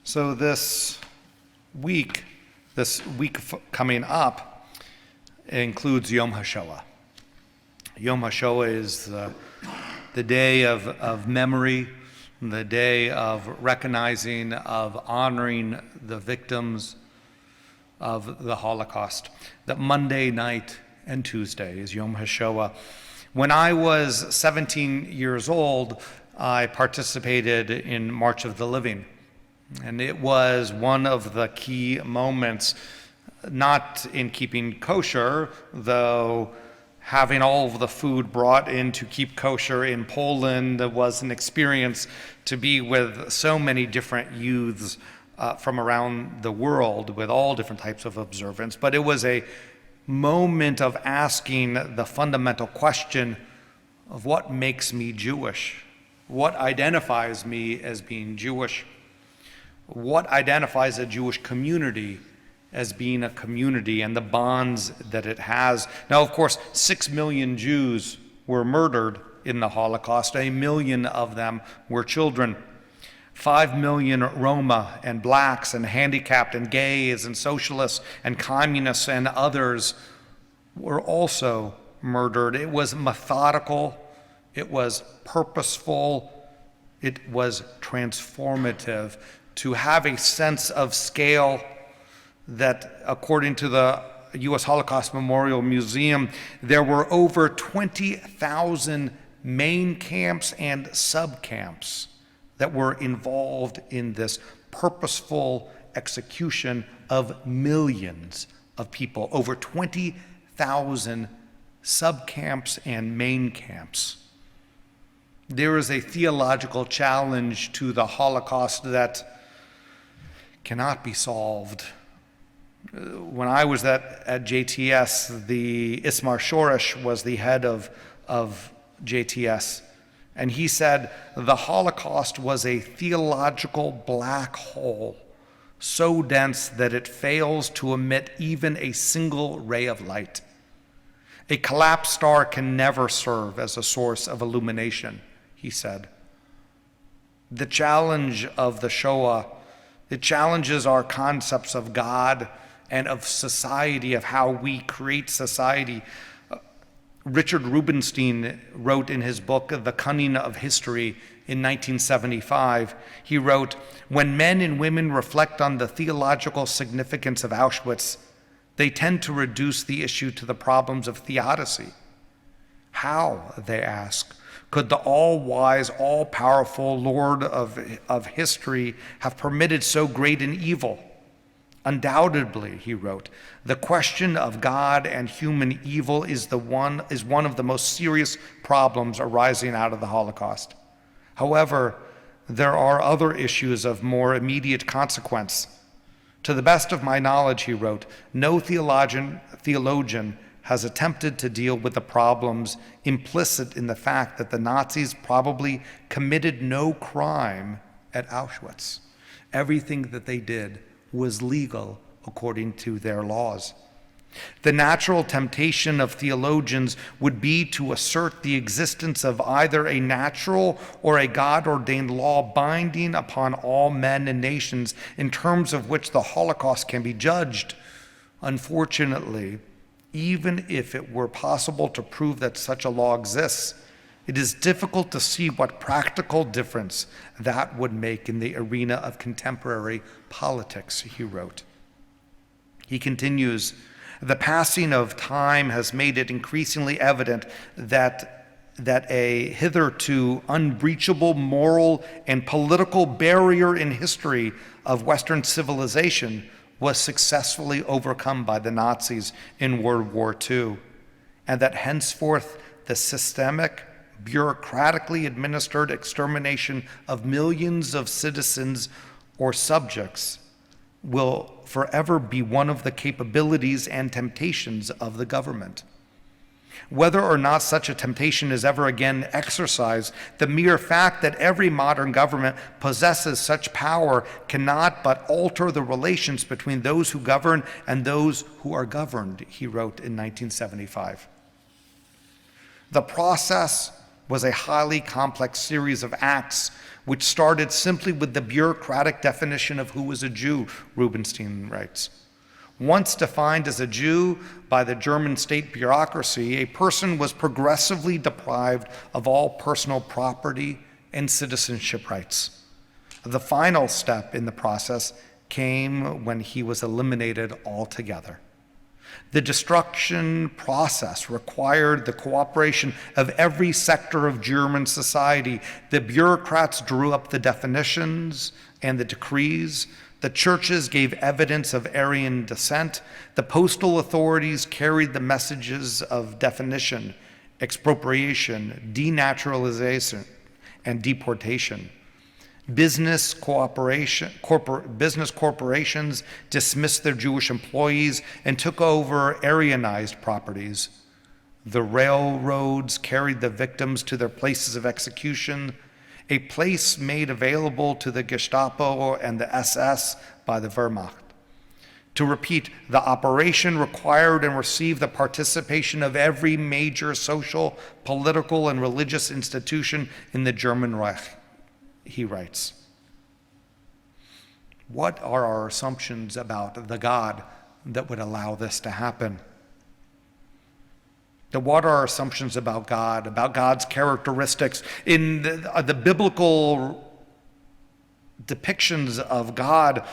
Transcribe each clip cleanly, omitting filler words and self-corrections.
So this week coming up includes Yom Hashoah. Yom Hashoah is the day of memory, the day of recognizing, of honoring the victims of the Holocaust. That Monday night and Tuesday is Yom Hashoah. When I was 17 years old, I participated in March of the Living. And it was one of the key moments, not in keeping kosher, though having all of the food brought in to keep kosher in Poland was an experience to be with so many different youths from around the world with all different types of observance. But it was a moment of asking the fundamental question of what makes me Jewish, what identifies me as being Jewish. What identifies a Jewish community as being a community and the bonds that it has. Now, of course, 6 million Jews were murdered in the Holocaust. 1 million of them were children. 5 million Roma and blacks and handicapped and gays and socialists and communists and others were also murdered. It was methodical. It was purposeful. It was transformative. To have a sense of scale that, according to the U.S. Holocaust Memorial Museum, there were over 20,000 main camps and sub-camps that were involved in this purposeful execution of millions of people. Over 20,000 sub-camps and main camps. There is a theological challenge to the Holocaust that cannot be solved. When I was at JTS, the Ismar Shoresh was the head of JTS, and he said the Holocaust was a theological black hole, so dense that it fails to emit even a single ray of light. A collapsed star can never serve as a source of illumination, he said. The challenge of the Shoah, it challenges our concepts of God and of society, of how we create society. Richard Rubinstein wrote in his book, The Cunning of History, in 1975, he wrote, "When men and women reflect on the theological significance of Auschwitz, they tend to reduce the issue to the problems of theodicy. How, they ask, could the all-wise, all-powerful Lord of history have permitted so great an evil? Undoubtedly," he wrote, "the question of God and human evil is one of the most serious problems arising out of the Holocaust. However, there are other issues of more immediate consequence. To the best of my knowledge," he wrote, "no theologian has attempted to deal with the problems implicit in the fact that the Nazis probably committed no crime at Auschwitz. Everything that they did was legal according to their laws. The natural temptation of theologians would be to assert the existence of either a natural or a God-ordained law binding upon all men and nations in terms of which the Holocaust can be judged. Unfortunately, even if it were possible to prove that such a law exists, it is difficult to see what practical difference that would make in the arena of contemporary politics," he wrote. He continues, "The passing of time has made it increasingly evident that a hitherto unbreachable moral and political barrier in history of Western civilization was successfully overcome by the Nazis in World War II, and that henceforth the systemic, bureaucratically administered extermination of millions of citizens or subjects will forever be one of the capabilities and temptations of the government. Whether or not such a temptation is ever again exercised, the mere fact that every modern government possesses such power cannot but alter the relations between those who govern and those who are governed," he wrote in 1975. The process was a highly complex series of acts which started simply with the bureaucratic definition of who was a Jew, Rubinstein writes. Once defined as a Jew by the German state bureaucracy, a person was progressively deprived of all personal property and citizenship rights. The final step in the process came when he was eliminated altogether. The destruction process required the cooperation of every sector of German society. The bureaucrats drew up the definitions and the decrees. The churches gave evidence of Aryan descent. The postal authorities carried the messages of definition, expropriation, denaturalization, and deportation. Business corporations dismissed their Jewish employees and took over Aryanized properties. The railroads carried the victims to their places of execution, a place made available to the Gestapo and the SS by the Wehrmacht. To repeat, the operation required and received the participation of every major social, political, and religious institution in the German Reich. He writes, what are our assumptions about the God that would allow this to happen? What are our assumptions about God, about God's characteristics? In the biblical depictions of God,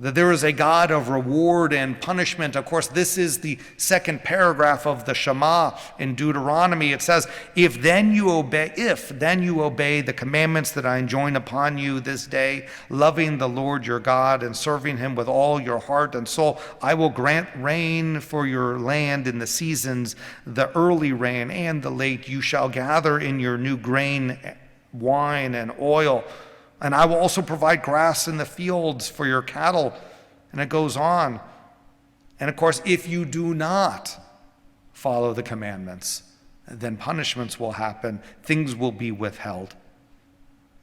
that there is a God of reward and punishment. Of course, this is the second paragraph of the Shema in Deuteronomy. It says, if then you obey the commandments that I enjoin upon you this day, loving the Lord your God and serving him with all your heart and soul, I will grant rain for your land in the seasons, the early rain and the late. You shall gather in your new grain, wine, and oil. And I will also provide grass in the fields for your cattle. And it goes on. And of course, if you do not follow the commandments, then punishments will happen. Things will be withheld.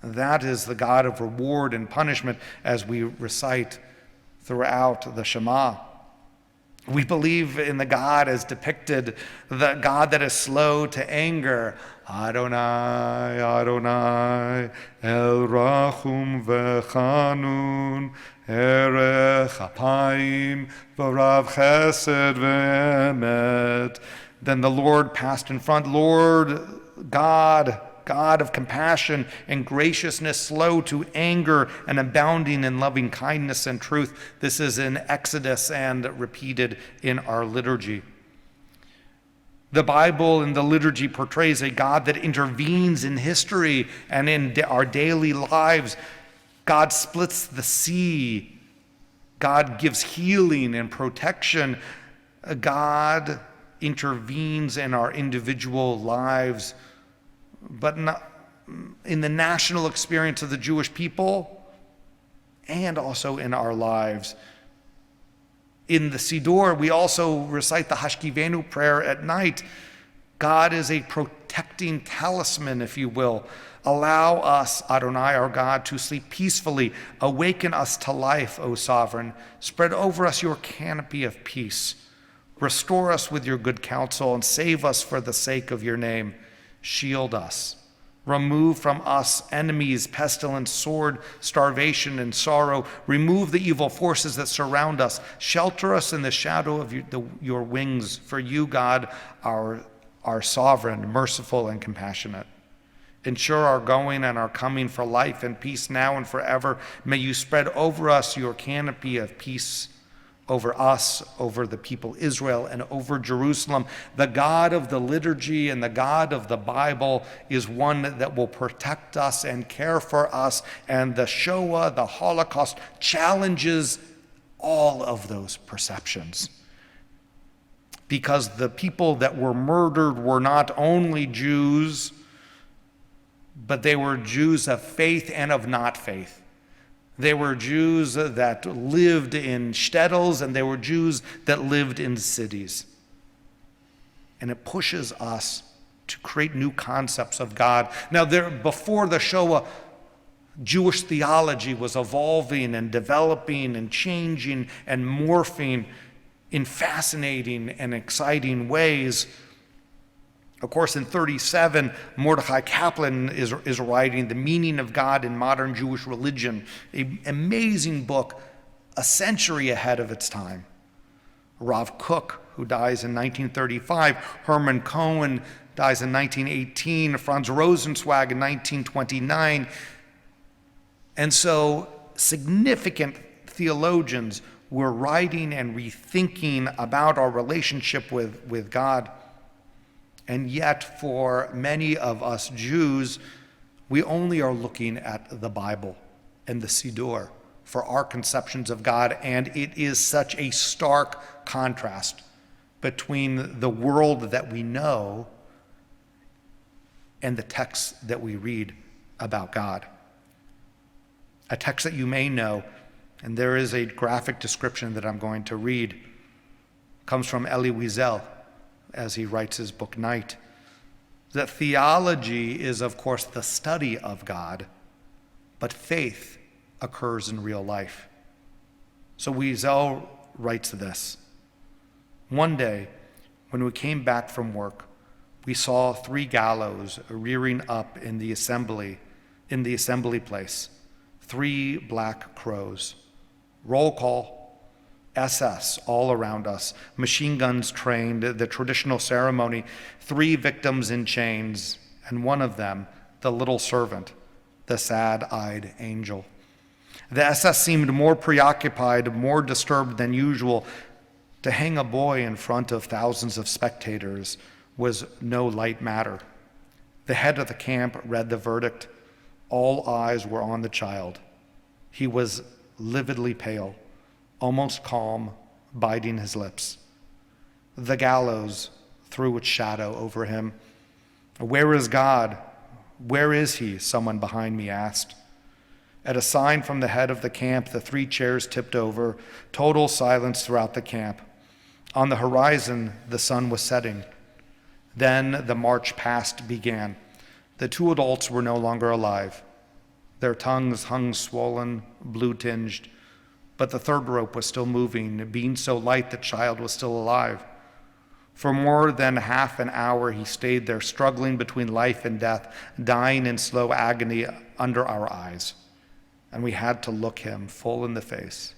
That is the God of reward and punishment as we recite throughout the Shema. We believe in the God as depicted, the God that is slow to anger. Adonai, Adonai, El Rachum V'Chanun, Erech Apayim, V'Rav Chesed V'Emet. Then the Lord passed in front. Lord God, God of compassion and graciousness, slow to anger and abounding in loving kindness and truth. This is in Exodus and repeated in our liturgy. The Bible and the liturgy portrays a God that intervenes in history and in our daily lives. God splits the sea. God gives healing and protection. God intervenes in our individual lives, but not in the national experience of the Jewish people and also in our lives. In the Siddur, we also recite the Hashkivenu prayer at night. God is a protecting talisman, if you will. Allow us, Adonai, our God, to sleep peacefully. Awaken us to life, O Sovereign. Spread over us your canopy of peace. Restore us with your good counsel and save us for the sake of your name. Shield us. Remove from us enemies, pestilence, sword, starvation, and sorrow. Remove the evil forces that surround us. Shelter us in the shadow of your wings. For you, God, are sovereign, merciful, and compassionate. Ensure our going and our coming for life and peace now and forever. May you spread over us your canopy of peace, over us, over the people Israel, and over Jerusalem. The God of the liturgy and the God of the Bible is one that will protect us and care for us. And the Shoah, the Holocaust, challenges all of those perceptions. Because the people that were murdered were not only Jews, but they were Jews of faith and of not faith. They were Jews that lived in shtetls, and they were Jews that lived in cities. And it pushes us to create new concepts of God. Now, before the Shoah, Jewish theology was evolving and developing and changing and morphing in fascinating and exciting ways. Of course, in 37, Mordecai Kaplan is writing The Meaning of God in Modern Jewish Religion, an amazing book, a century ahead of its time. Rav Kook, who dies in 1935, Herman Cohen dies in 1918, Franz Rosenzweig in 1929. And so significant theologians were writing and rethinking about our relationship with God. And yet, for many of us Jews, we only are looking at the Bible and the Siddur for our conceptions of God, and it is such a stark contrast between the world that we know and the texts that we read about God. A text that you may know, and there is a graphic description that I'm going to read, comes from Elie Wiesel, as he writes his book Night, that theology is, of course, the study of God, but faith occurs in real life. So Wiesel writes this: one day, when we came back from work, we saw 3 gallows rearing up in the assembly place, 3 black crows. Roll call. SS all around us, machine guns trained, the traditional ceremony, 3 victims in chains, and one of them, the little servant, the sad-eyed angel. The SS seemed more preoccupied, more disturbed than usual. To hang a boy in front of thousands of spectators was no light matter. The head of the camp read the verdict. All eyes were on the child. He was lividly pale, almost calm, biting his lips. The gallows threw its shadow over him. Where is God? Where is he? Someone behind me asked. At a sign from the head of the camp, the 3 chairs tipped over, total silence throughout the camp. On the horizon, the sun was setting. Then the march past began. The 2 adults were no longer alive. Their tongues hung swollen, blue-tinged, but the 3rd rope was still moving, being so light the child was still alive. For more than half an hour, he stayed there, struggling between life and death, dying in slow agony under our eyes. And we had to look him full in the face.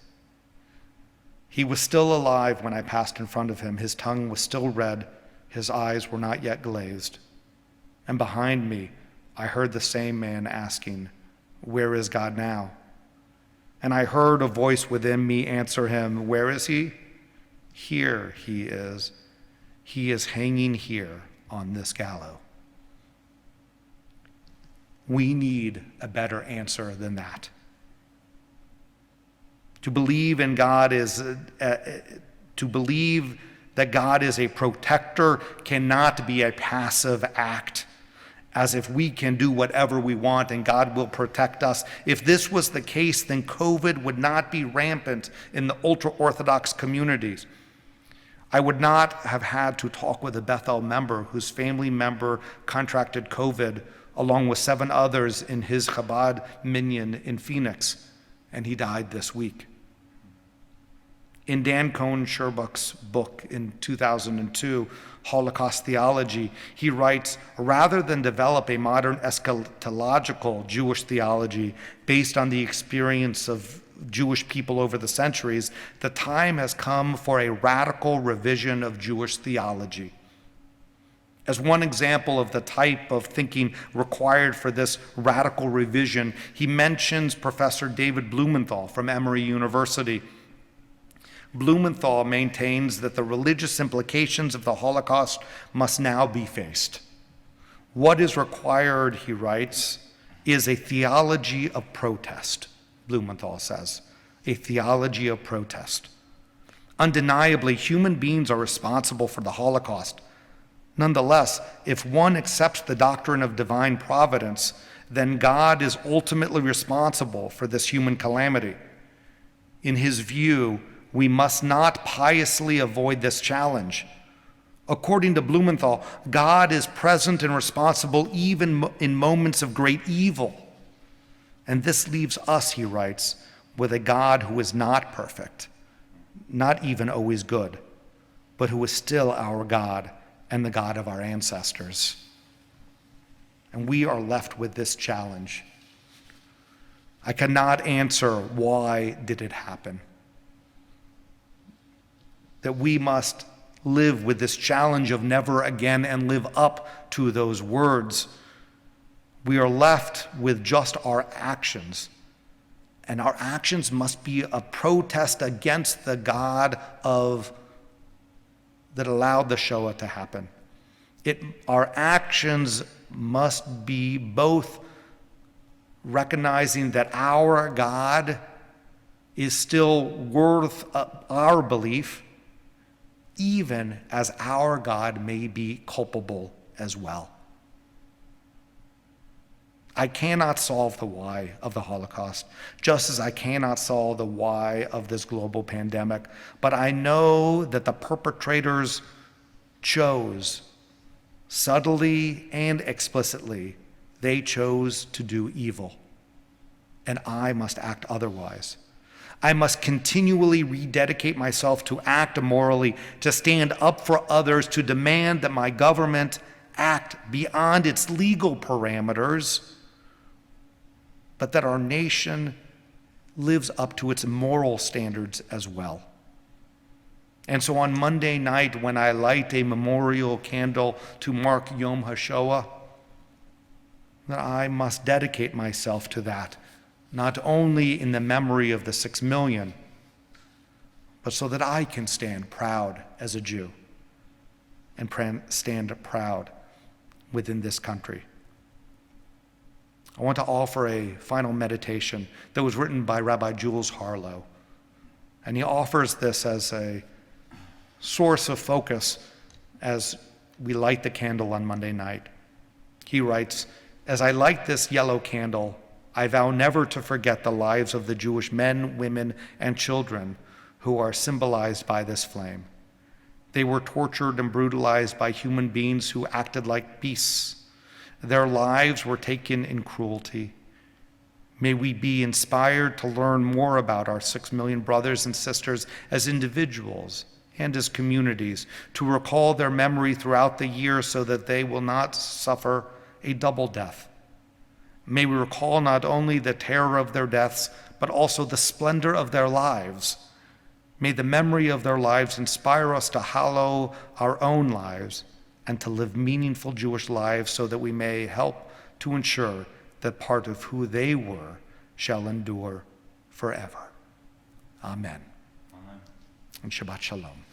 He was still alive when I passed in front of him. His tongue was still red. His eyes were not yet glazed. And behind me, I heard the same man asking, "Where is God now?" And I heard a voice within me answer him, "Where is he?" "Here he is. He is hanging here on this gallows." We need a better answer than that. To believe in God is, to believe that God is a protector cannot be a passive act, as if we can do whatever we want and God will protect us. If this was the case, then COVID would not be rampant in the ultra-Orthodox communities. I would not have had to talk with a Bethel member whose family member contracted COVID along with 7 others in his Chabad minyan in Phoenix, and he died this week. In Dan Cohen-Sherbuck's book in 2002, Holocaust Theology, he writes, rather than develop a modern eschatological Jewish theology based on the experience of Jewish people over the centuries, the time has come for a radical revision of Jewish theology. As one example of the type of thinking required for this radical revision, he mentions Professor David Blumenthal from Emory University. Blumenthal maintains that the religious implications of the Holocaust must now be faced. What is required, he writes, is a theology of protest, Blumenthal says, a theology of protest. Undeniably, human beings are responsible for the Holocaust. Nonetheless, if one accepts the doctrine of divine providence, then God is ultimately responsible for this human calamity. In his view, we must not piously avoid this challenge. According to Blumenthal, God is present and responsible even in moments of great evil. And this leaves us, he writes, with a God who is not perfect, not even always good, but who is still our God and the God of our ancestors. And we are left with this challenge. I cannot answer why did it happen. That we must live with this challenge of never again and live up to those words. We are left with just our actions. And our actions must be a protest against the God that allowed the Shoah to happen. Our actions must be both recognizing that our God is still worth our belief, even as our God may be culpable as well. I cannot solve the why of the Holocaust, just as I cannot solve the why of this global pandemic. But I know that the perpetrators chose, subtly and explicitly, they chose to do evil. And I must act otherwise. I must continually rededicate myself to act morally, to stand up for others, to demand that my government act beyond its legal parameters, but that our nation lives up to its moral standards as well. And so on Monday night, when I light a memorial candle to mark Yom Hashoah, that I must dedicate myself to that, not only in the memory of the 6 million, but so that I can stand proud as a Jew and stand proud within this country. I want to offer a final meditation that was written by Rabbi Jules Harlow. And he offers this as a source of focus as we light the candle on Monday night. He writes, "As I light this yellow candle, I vow never to forget the lives of the Jewish men, women, and children who are symbolized by this flame. They were tortured and brutalized by human beings who acted like beasts. Their lives were taken in cruelty. May we be inspired to learn more about our 6 million brothers and sisters as individuals and as communities, to recall their memory throughout the year so that they will not suffer a double death. May we recall not only the terror of their deaths, but also the splendor of their lives. May the memory of their lives inspire us to hallow our own lives and to live meaningful Jewish lives so that we may help to ensure that part of who they were shall endure forever. Amen. Amen. And Shabbat Shalom.